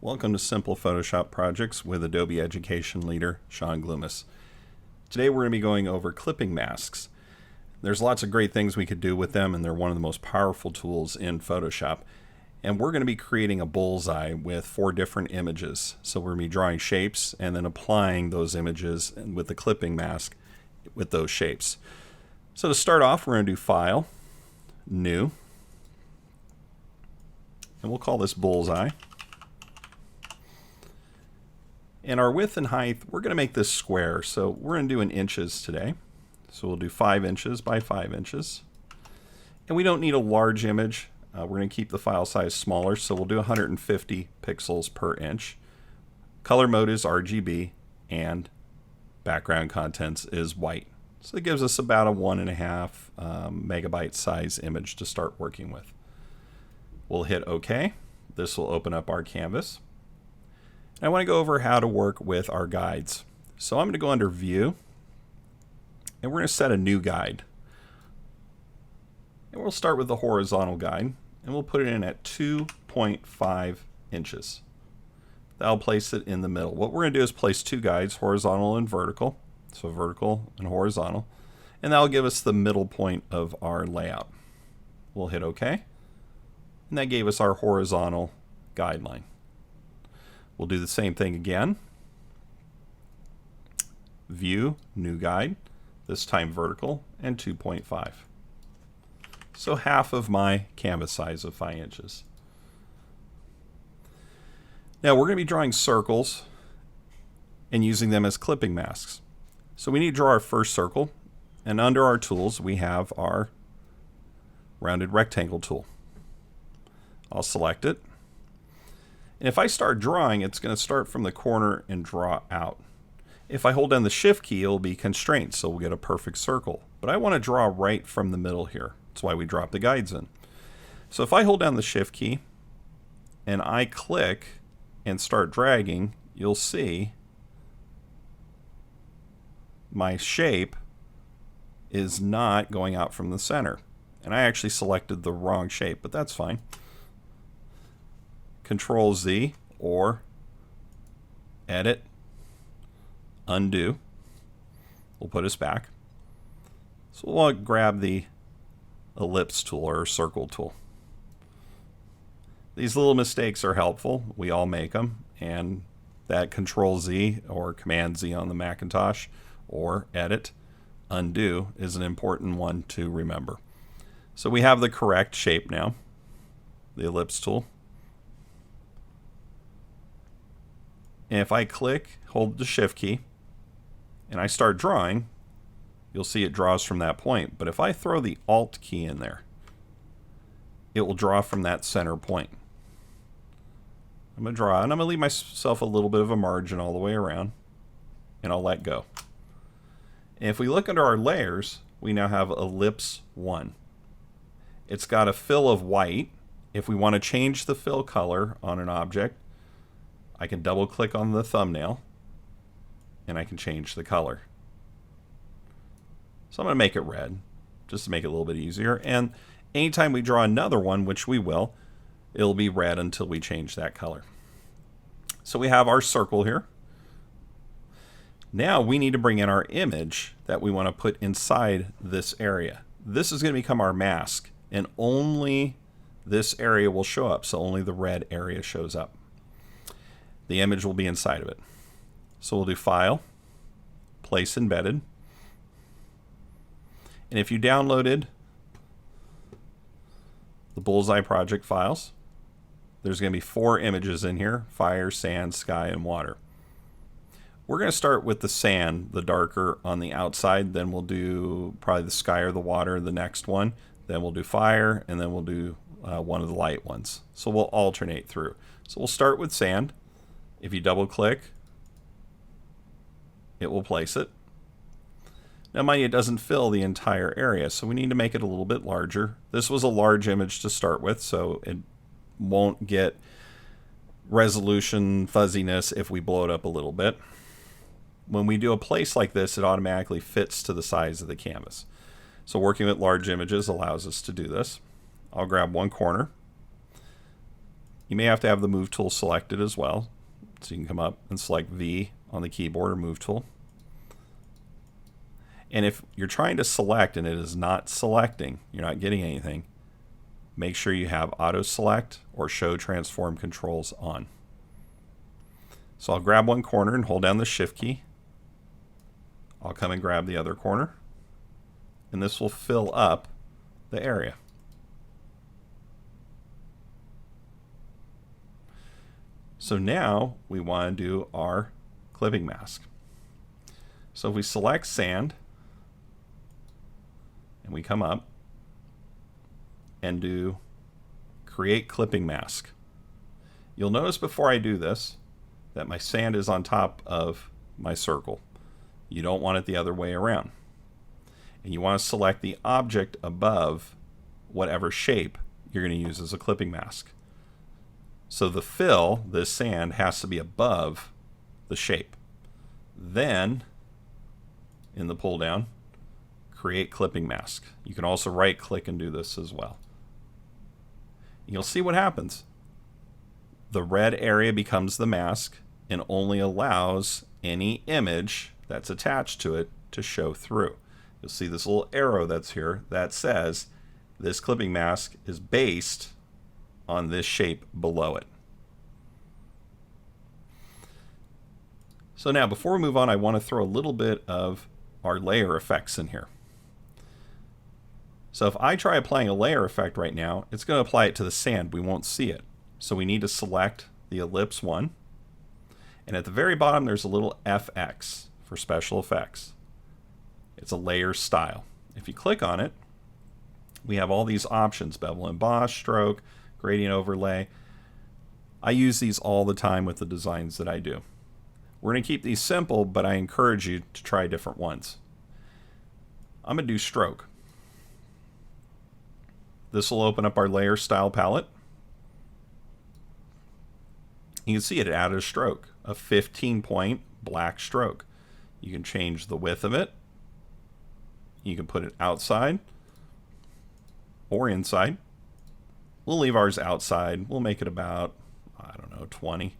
Welcome to Simple Photoshop Projects with Adobe Education Leader Sean Glumace. Today we're going to be going over clipping masks. There's lots of great things we could do with them, and they're one of the most powerful tools in Photoshop. And we're going to be creating a bullseye with 4 different images. So we're going to be drawing shapes and then applying those images with the clipping mask with those shapes. So to start off, we're going to do File, New, and we'll call this Bullseye. And our width and height, we're going to make this square. So we're going to do in inches today. So we'll do 5 inches by 5 inches. And we don't need a large image. We're going to keep the file size smaller. So we'll do 150 pixels per inch. Color mode is RGB and background contents is white. So it gives us about a 1.5 megabyte size image to start working with. We'll hit OK. This will open up our canvas. I want to go over how to work with our guides. So I'm going to go under View, and we're going to set a new guide. And we'll start with the horizontal guide, and we'll put it in at 2.5 inches. That'll place it in the middle. What we're going to do is place 2 guides, horizontal and vertical. So vertical and horizontal. And that'll give us the middle point of our layout. We'll hit OK. And that gave us our horizontal guideline. We'll do the same thing again. View, new guide, this time vertical, and 2.5. So half of my canvas size of 5 inches. Now we're going to be drawing circles and using them as clipping masks. So we need to draw our first circle, and under our tools we have our rounded rectangle tool. I'll select it. And if I start drawing, it's going to start from the corner and draw out. If I hold down the Shift key, it'll be constrained, so we'll get a perfect circle. But I want to draw right from the middle here. That's why we drop the guides in. So if I hold down the Shift key and I click and start dragging, you'll see my shape is not going out from the center. And I actually selected the wrong shape, but that's fine. Control Z or Edit, Undo will put us back. So we'll grab the ellipse tool or circle tool. These little mistakes are helpful. We all make them. And that Control Z or Command Z on the Macintosh or Edit, Undo is an important one to remember. So we have the correct shape now, the ellipse tool. And if I click, hold the Shift key, and I start drawing, you'll see it draws from that point. But if I throw the Alt key in there, it will draw from that center point. I'm going to draw, and I'm going to leave myself a little bit of a margin all the way around, and I'll let go. And if we look under our layers, we now have Ellipse 1. It's got a fill of white. If we want to change the fill color on an object, I can double click on the thumbnail and I can change the color. So I'm going to make it red just to make it a little bit easier. And anytime we draw another one, which we will, it'll be red until we change that color. So we have our circle here. Now we need to bring in our image that we want to put inside this area. This is going to become our mask, and only this area will show up. So only the red area shows up. The image will be inside of it. So we'll do File, Place Embedded. And if you downloaded the Bullseye project files, there's going to be 4 images in here: fire, sand, sky, and water. We're going to start with the sand, the darker on the outside. Then we'll do probably the sky or the water, the next one. Then we'll do fire, and then we'll do one of the light ones. So we'll alternate through. So we'll start with sand. If you double click, it will place it. Now mind you, it doesn't fill the entire area, so we need to make it a little bit larger. This was a large image to start with, so it won't get resolution fuzziness if we blow it up a little bit. When we do a place like this, it automatically fits to the size of the canvas. So working with large images allows us to do this. I'll grab one corner. You may have to have the move tool selected as well. So you can come up and select V on the keyboard or move tool. And if you're trying to select and it is not selecting, you're not getting anything, make sure you have auto select or show transform controls on. So I'll grab one corner and hold down the shift key. I'll come and grab the other corner, and this will fill up the area. So now we want to do our clipping mask. So if we select sand and we come up and do create clipping mask, you'll notice before I do this that my sand is on top of my circle. You don't want it the other way around. And you want to select the object above whatever shape you're going to use as a clipping mask. So the fill, this sand, has to be above the shape. Then, in the pull down, create clipping mask. You can also right click and do this as well. You'll see what happens. The red area becomes the mask and only allows any image that's attached to it to show through. You'll see this little arrow that's here that says this clipping mask is based on this shape below it. So now before we move on, I want to throw a little bit of our layer effects in here. So if I try applying a layer effect right now, it's going to apply it to the sand. We won't see it. So we need to select the ellipse one. And at the very bottom, there's a little FX for special effects. It's a layer style. If you click on it, we have all these options: bevel emboss, stroke, gradient overlay. I use these all the time with the designs that I do. We're going to keep these simple, but I encourage you to try different ones. I'm going to do stroke. This will open up our layer style palette. You can see it added a stroke, a 15-point black stroke. You can change the width of it. You can put it outside or inside. We'll leave ours outside. We'll make it about, I don't know, 20.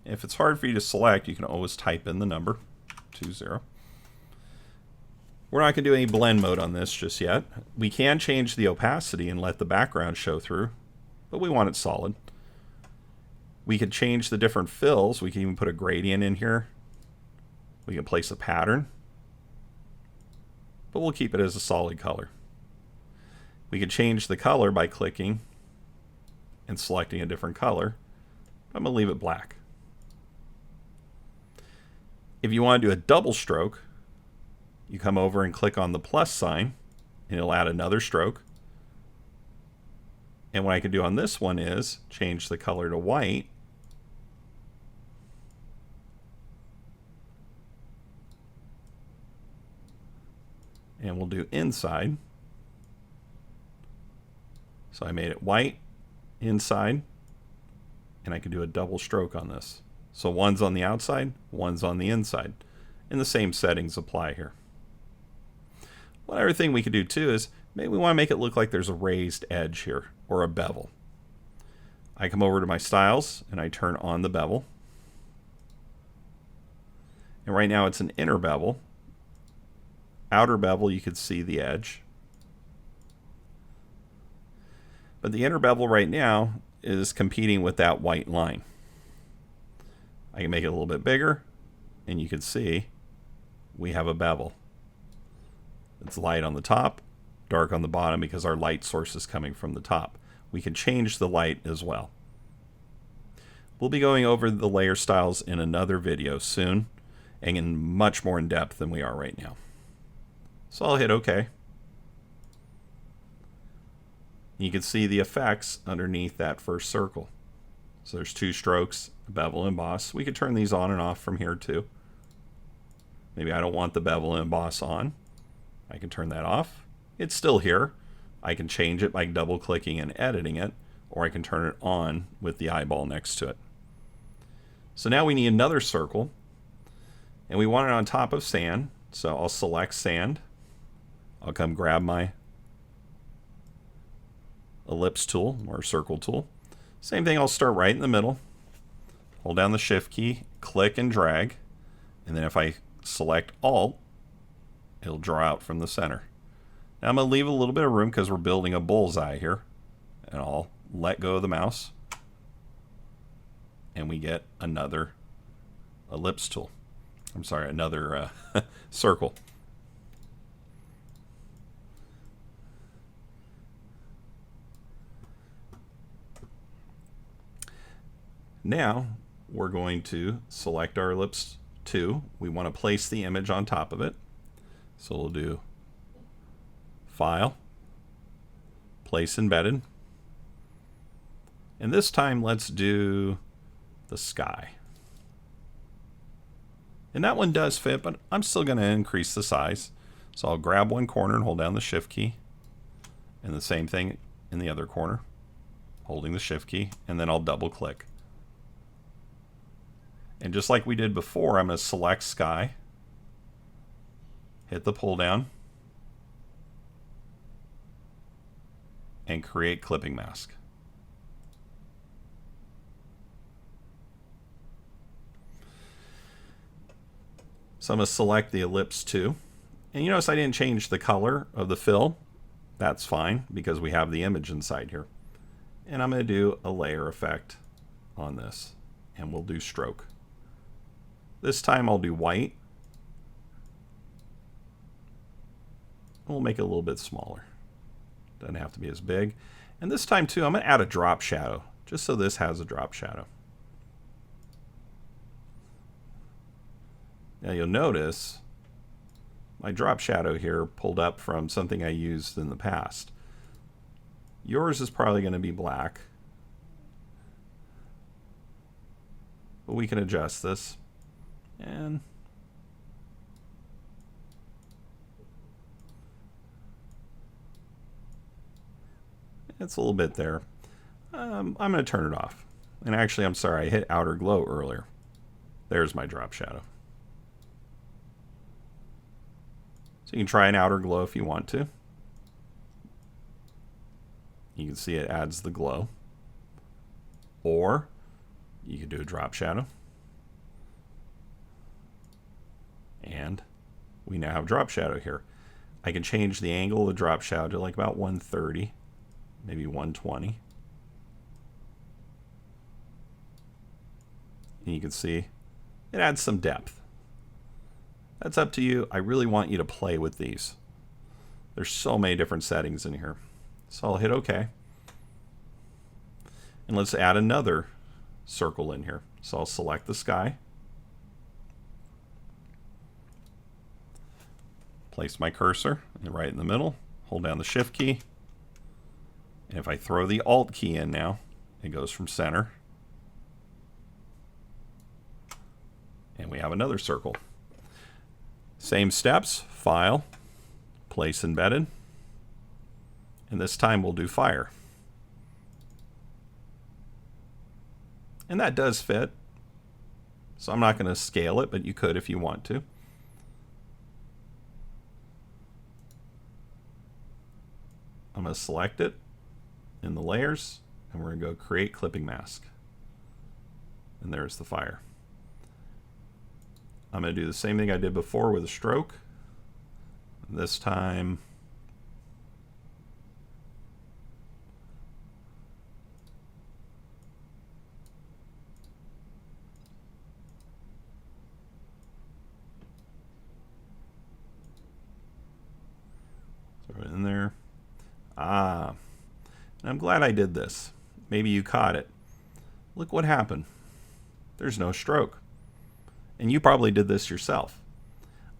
If it's hard for you to select, you can always type in the number, 20. We're not going to do any blend mode on this just yet. We can change the opacity and let the background show through, but we want it solid. We can change the different fills. We can even put a gradient in here. We can place a pattern, but we'll keep it as a solid color. We can change the color by clicking and selecting a different color. I'm going to leave it black. If you want to do a double stroke, you come over and click on the plus sign, and it'll add another stroke. And what I can do on this one is change the color to white. And we'll do inside. So I made it white inside, and I can do a double stroke on this. So one's on the outside, one's on the inside. And the same settings apply here. One other thing we could do too is maybe we want to make it look like there's a raised edge here or a bevel. I come over to my styles and I turn on the bevel. And right now it's an inner bevel. Outer bevel, you can see the edge. But the inner bevel right now is competing with that white line. I can make it a little bit bigger, and you can see we have a bevel. It's light on the top, dark on the bottom because our light source is coming from the top. We can change the light as well. We'll be going over the layer styles in another video soon, and in much more in depth than we are right now. So I'll hit OK. You can see the effects underneath that first circle. So there's two strokes, bevel emboss. We could turn these on and off from here too. Maybe I don't want the bevel emboss on. I can turn that off. It's still here. I can change it by double clicking and editing it, or I can turn it on with the eyeball next to it. So now we need another circle, and we want it on top of sand. So I'll select sand. I'll come grab my ellipse tool or circle tool. Same thing, I'll start right in the middle, hold down the shift key, click and drag, and then if I select Alt, it'll draw out from the center. Now I'm going to leave a little bit of room because we're building a bullseye here, and I'll let go of the mouse, and we get another ellipse tool. I'm sorry, another circle. Now we're going to select our ellipse 2. We want to place the image on top of it. So we'll do File, Place Embedded. And this time let's do the sky. And that one does fit, but I'm still going to increase the size. So I'll grab one corner and hold down the shift key. And the same thing in the other corner, holding the shift key, and then I'll double click. And just like we did before, I'm going to select sky, hit the pull down, and create clipping mask. So I'm going to select the ellipse 2. And you notice I didn't change the color of the fill. That's fine because we have the image inside here. And I'm going to do a layer effect on this. And we'll do stroke. This time I'll do white. We'll make it a little bit smaller. Doesn't have to be as big. And this time too, I'm going to add a drop shadow, just so this has a drop shadow. Now you'll notice my drop shadow here pulled up from something I used in the past. Yours is probably going to be black, but we can adjust this. And it's a little bit there. I'm going to turn it off. And actually, I'm sorry, I hit outer glow earlier. There's my drop shadow. So you can try an outer glow if you want to. You can see it adds the glow. Or you could do a drop shadow. And we now have drop shadow here. I can change the angle of the drop shadow to like about 130, maybe 120. And you can see it adds some depth. That's up to you. I really want you to play with these. There's so many different settings in here. So I'll hit OK. And let's add another circle in here. So I'll select the sky. Place my cursor right in the middle. Hold down the shift key. And if I throw the Alt key in now, it goes from center. And we have another circle. Same steps, File, Place Embedded, and this time we'll do Fire. And that does fit, so I'm not going to scale it, but you could if you want to. I'm going to select it in the layers, and we're going to go Create Clipping Mask. And there's the fire. I'm going to do the same thing I did before with a stroke. This time, throw it in there. And I'm glad I did this. Maybe you caught it. Look what happened. There's no stroke. And you probably did this yourself.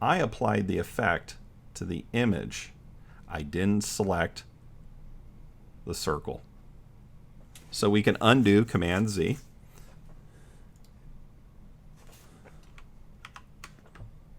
I applied the effect to the image. I didn't select the circle. So we can undo Command Z.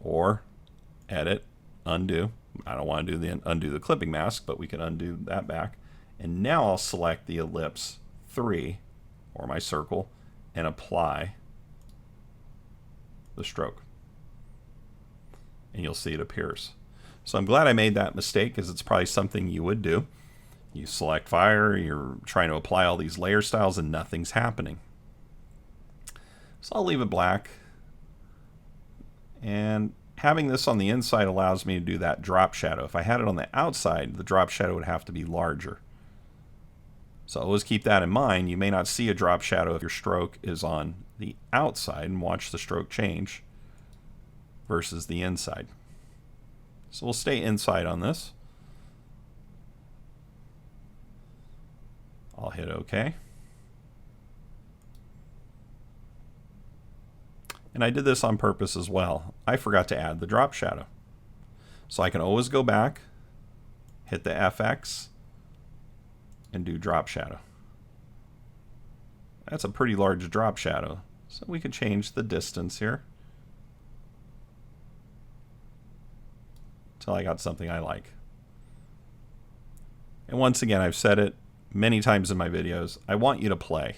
Or edit, undo. I don't want to do undo the clipping mask, but we can undo that back. And now I'll select the ellipse 3, or my circle, and apply the stroke. And you'll see it appears. So I'm glad I made that mistake, because it's probably something you would do. You select fire, you're trying to apply all these layer styles and nothing's happening. So I'll leave it black. And having this on the inside allows me to do that drop shadow. If I had it on the outside, the drop shadow would have to be larger. So always keep that in mind. You may not see a drop shadow if your stroke is on the outside, and watch the stroke change versus the inside. So we'll stay inside on this. I'll hit OK. And I did this on purpose as well. I forgot to add the drop shadow. So I can always go back, hit the FX, and do drop shadow. That's a pretty large drop shadow. So we can change the distance here until I got something I like. And once again, I've said it many times in my videos, I want you to play.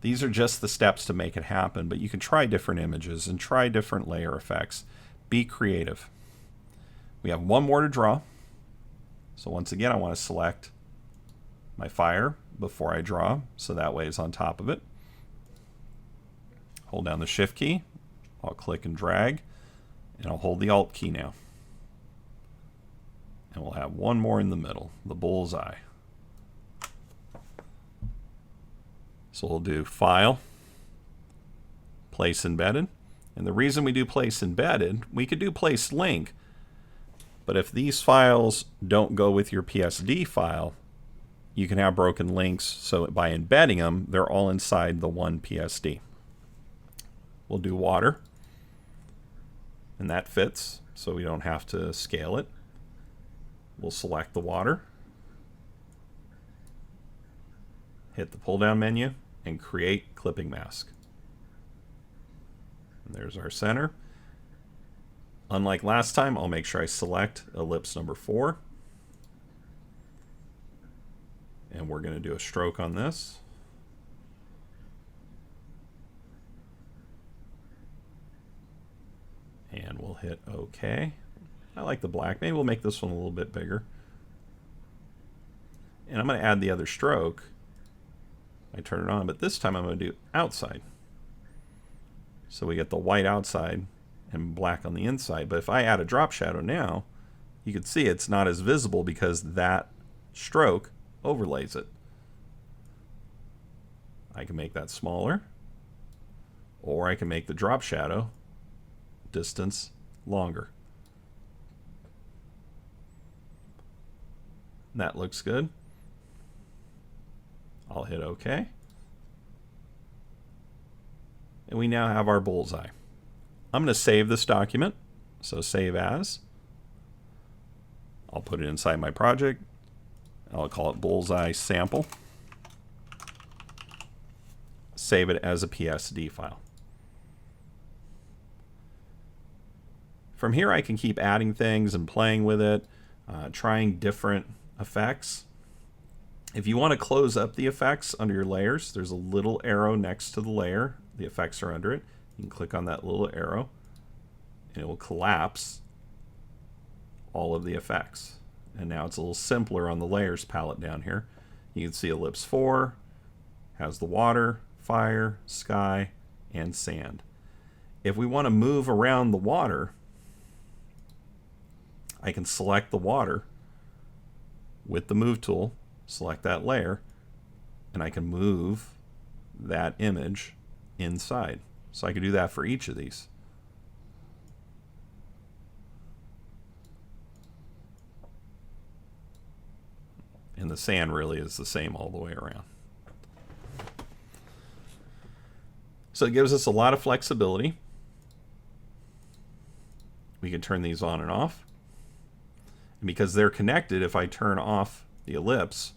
These are just the steps to make it happen, but you can try different images and try different layer effects. Be creative. We have one more to draw. So once again, I want to select my fire before I draw, so that way it's on top of it. Hold down the Shift key. I'll click and drag, and I'll hold the Alt key now. And we'll have one more in the middle, the bullseye. So we'll do File, Place Embedded. And the reason we do Place Embedded, we could do Place Link, but if these files don't go with your PSD file, you can have broken links, so by embedding them, they're all inside the one PSD. We'll do Water, and that fits, so we don't have to scale it. We'll select the water, hit the pull-down menu, and create clipping mask. And there's our center. Unlike last time, I'll make sure I select ellipse number 4. And we're going to do a stroke on this. And we'll hit OK. I like the black. Maybe we'll make this one a little bit bigger. And I'm going to add the other stroke. I turn it on, but this time I'm going to do outside. So we get the white outside and black on the inside. But if I add a drop shadow now, you can see it's not as visible because that stroke overlays it. I can make that smaller, or I can make the drop shadow distance longer. That looks good. I'll hit OK. And we now have our bullseye. I'm going to save this document. So save as. I'll put it inside my project. I'll call it bullseye sample. Save it as a PSD file. From here I can keep adding things and playing with it, trying different effects. If you want to close up the effects under your layers, there's a little arrow next to the layer. The effects are under it. You can click on that little arrow and it will collapse all of the effects. And now it's a little simpler on the layers palette down here. You can see ellipse 4 has the water, fire, sky, and sand. If we want to move around the water, I can select the water with the move tool, select that layer, and I can move that image inside. So I can do that for each of these. And the sand really is the same all the way around. So it gives us a lot of flexibility. We can turn these on and off. And because they're connected, if I turn off the ellipse,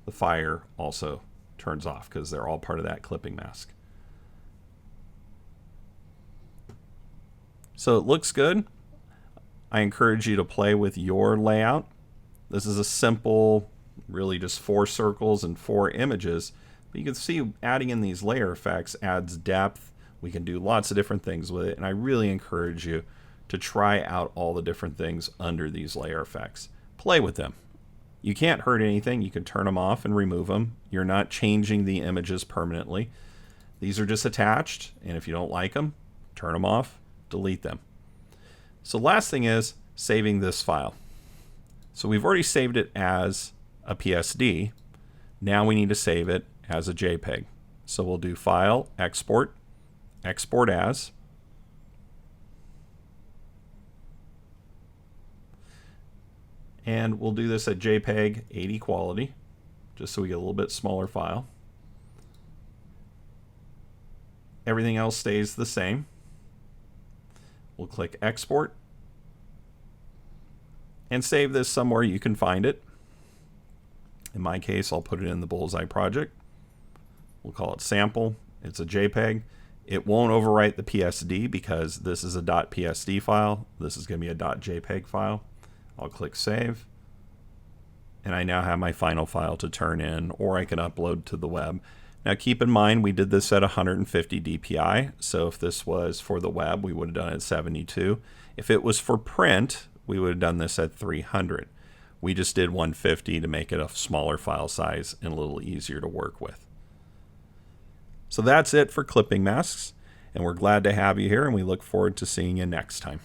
the fire also turns off because they're all part of that clipping mask. So it looks good. I encourage you to play with your layout. This is a simple, really just 4 circles and 4 images. But you can see adding in these layer effects adds depth. We can do lots of different things with it. And I really encourage you to try out all the different things under these layer effects. Play with them. You can't hurt anything. You can turn them off and remove them. You're not changing the images permanently. These are just attached, and if you don't like them, turn them off, delete them. So last thing is saving this file. So we've already saved it as a PSD. Now we need to save it as a JPEG. So we'll do File, Export, Export As. And we'll do this at JPEG 80 quality, just so we get a little bit smaller file. Everything else stays the same. We'll click Export and save this somewhere you can find it. In my case, I'll put it in the Bullseye project. We'll call it Sample. It's a JPEG. It won't overwrite the PSD because this is a .psd file. This is going to be a .jpeg file. I'll click Save. And I now have my final file to turn in, or I can upload to the web. Now keep in mind, we did this at 150 dpi, so if this was for the web, we would have done it at 72. If it was for print, we would have done this at 300. We just did 150 to make it a smaller file size and a little easier to work with. So that's it for clipping masks, and we're glad to have you here, and we look forward to seeing you next time.